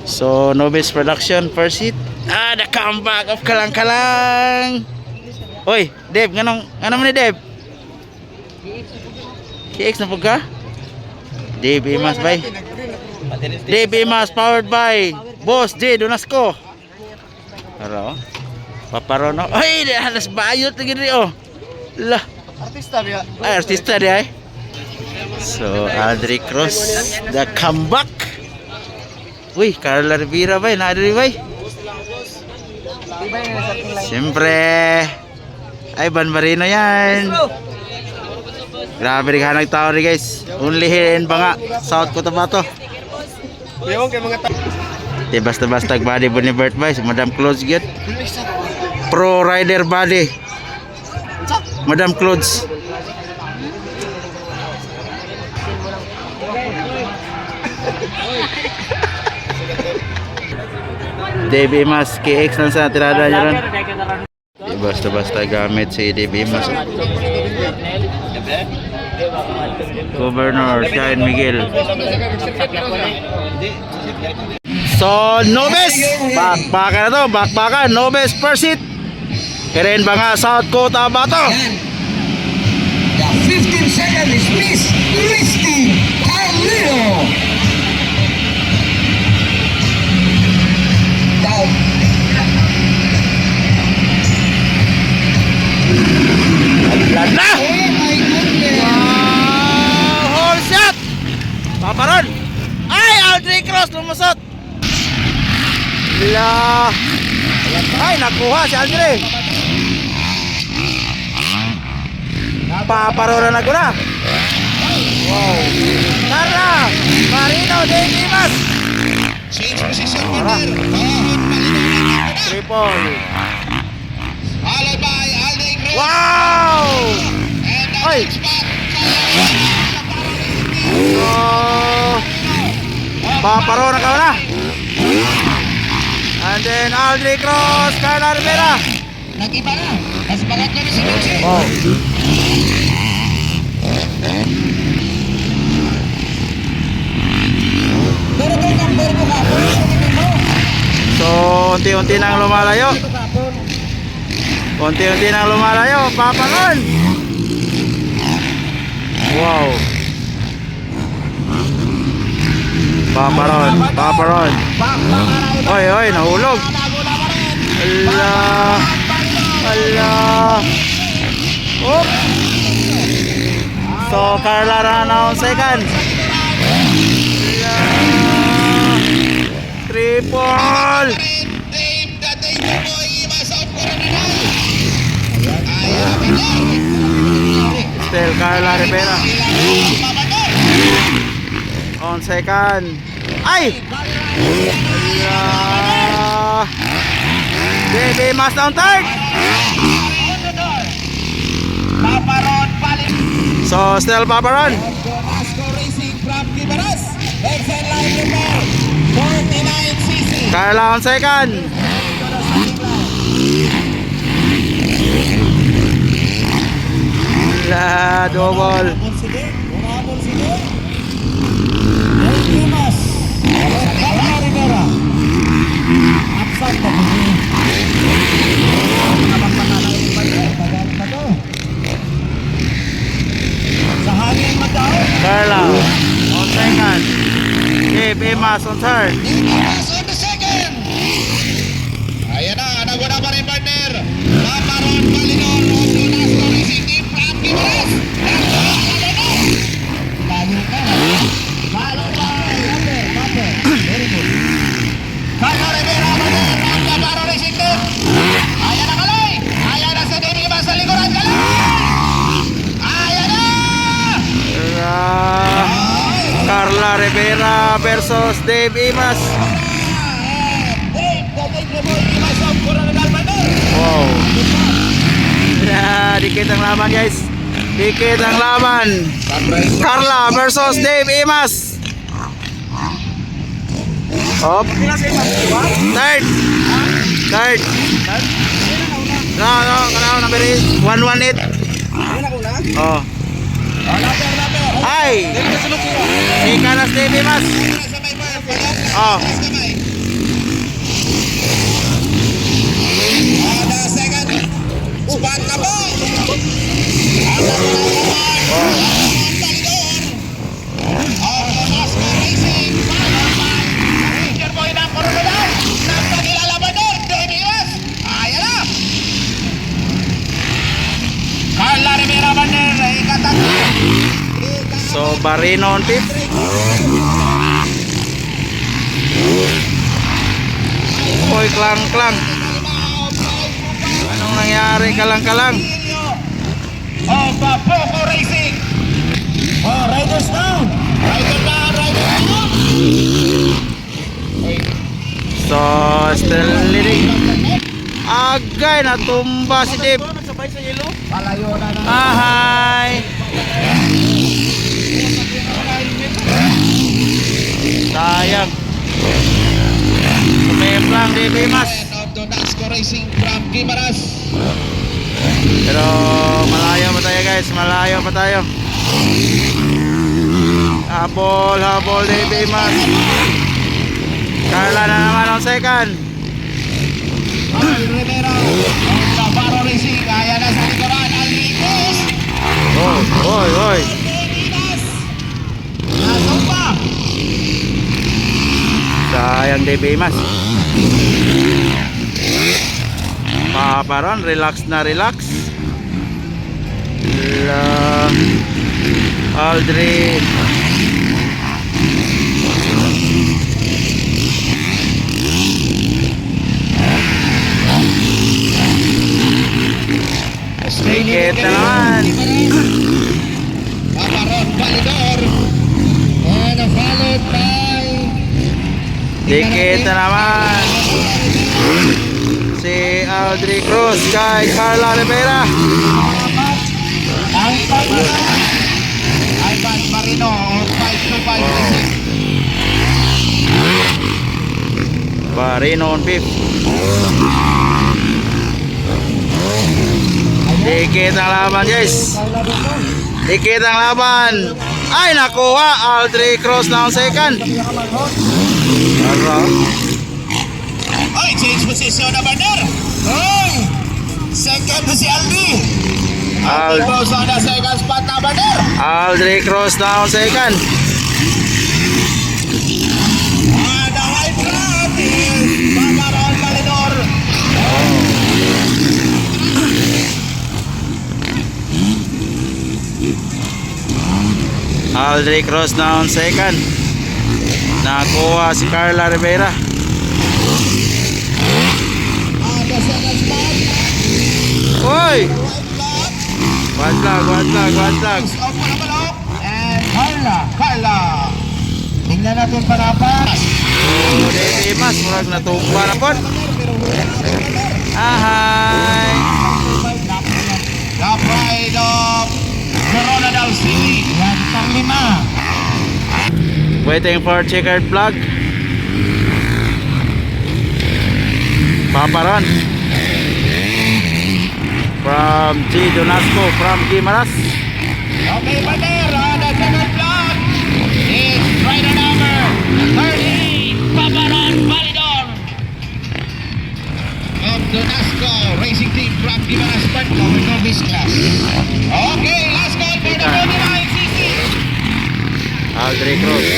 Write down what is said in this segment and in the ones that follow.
So, Nobis Production, first hit. The comeback of Kalang-Kalang. Oy, Dave, ganong man ni Dave? KX na po ka? Dave Imas, bay. Dave Imas, powered by Boss J. Donasco. Pero, paparono. Ay, halas bayot lagi rin, oh. Lah. Artista dia. Ay, artista dia, eh. So, Aldrich Cross, the comeback. Uy, Carla Rivera, bay. Naadari, bay. Siyempre, ay, Ban Marino yan. Grabe rin hanag tao rin, guys. Only here in Banga, South Cotabato. Ewan kay mga tao. Di basta-basta body po ni Bert, bay. Madam Clothes get. Pro Rider body. Madam Clothes. DB Mas KX lang sa tirada niya ron. Di basta-basta gamit si DB Mas. Governor Shine Miguel. So, Nobis! Bakbakan na to, bakbakan. Nobis first hit. Keren Banga, South Cotabato. The 15 second is Miss Christy Carlino. Down. Lala! Oh my goodness. Wow! Whole shot! Paparon! Ay! Aldrich Cross lumusot! La! Ay! Nakuha si Aldrich! Paparon na naguna! Wow! Carla! Marino de Dimas! Change position partner. Triple! Followed by Aldrich Cross. Wow! Ay! Paparon na kauna! And then Aldrich Cross, Carla Rivera! Nag-iba na. Mas bagat na si Lucy. Wow! So, unti-unti nang lumalayo. Unti-unti nang lumalayo. Paparon! Wow! Paparon! Paparon! Oy, oy, nahulog! Ala! Ala! Oop! So, Carla na on second. Ala! Triple! Still Carla Rivera on second. Ay! Ala! Baby Mas down third. Paparon paling. So still Paparon. Donasco Racing from Liberas. Excel line number 49cc. Carla on second. La double. Carla on second. Baby Mas on third. On the second. Ayan na, naguna pa rin partner. Paparon Palinor of Donasco Racing Team from Liberas. Layo ka. Follow by Very good. Carla Rivera ng Paparon Racing Team. Ayan na kalay. Ayan na sa Demi Mas sa likuran kalay. Ayan na. Carla Rivera versus Dave Imas. Wow. Dikit ang laban, guys. Dikit ang laban. Carla versus Dave Imas. Up. Third. Third. No, number 118. Oh. Ay! Ikalas TV mas. Oh. na po. At ang Tabasco Racing, powered by Ranger Boy ng Coronadal, ng pagilalabanon, Davey Mas. Ayan na. Carla Rivera Bander, ikatatlo. So Barino on fifth. Oy, klang. Anong nangyari? Kalang. Oh, Papoco Racing. Oh, riders down. Rider down. So still leading. Agay, natumba si Dave. Palayo na na. Ahay. Sayang. Sumemplang Dave Mas. Of Donasco Racing from Guimaras. Pero malayo pa tayo guys, malayo pa tayo. Habol Dave Mas. Carla na naman ang second. Al Rivera of Navarro Racing. Kaya na sa likuran. Alricos. Oy. Nasumpa. Sayang Dave Mas. Paparon, relax. Aldrin. Dikit na naman. Paparon Validor. And followed by Dikit na naman. Si Aldri Cruz kay Carla Rivera. Ivan Marino of 525 Racing. Barino on fifth. Dikit ang laban guys. Dikit ang laban. Ay nakuha. Aldri Cruz na ang second. Oy, change position na Bander. Oy, second na si Aldi. Aldi Cruz on the second spot na Bander. Aldri Cruz na ang second. And the white crowd is Paparon Validor. Aldri Cruz na ang second. Nakuha si Carla Rivera. And the second spot, Oy! white flag. One flag. Off mo na balok. And Carla. Tingnan natin panapas. Oh, Dave Mas, murag natumba na po. Ahay! The pride of Coronadal City. Yan pang 5. Waiting for checkered flag. Paparon. From G. Donasco, from Guimaras. Okay, Bander, the second flag is rider number 38, Paparon Validor of Donasco Racing Team from Guimaras Park, our novice class. Okay, last call for the 49 CC. Aldri Cruz.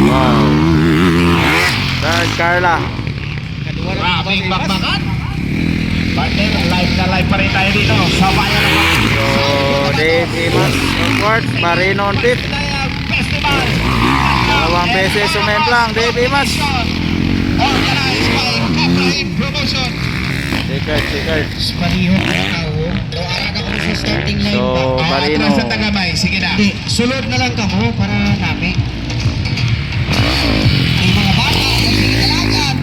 Wow. Third Carla. Maraming bakbakan. Bander, live na live pa rin tayo dito sa bayan ng Bakbakan. So, Dave Mas on fourth, Marino on fifth. Festival. Dalawang beses sumemplang, Dave Mas. Organized by Kapraim Promotion. Checkered. Pariho na tao. O araga ko sa starting line. So, Marino. Atras sa Tagamay. Sige na. Hindi, sulod na lang kamo para namin. May mga bata, sige talagan.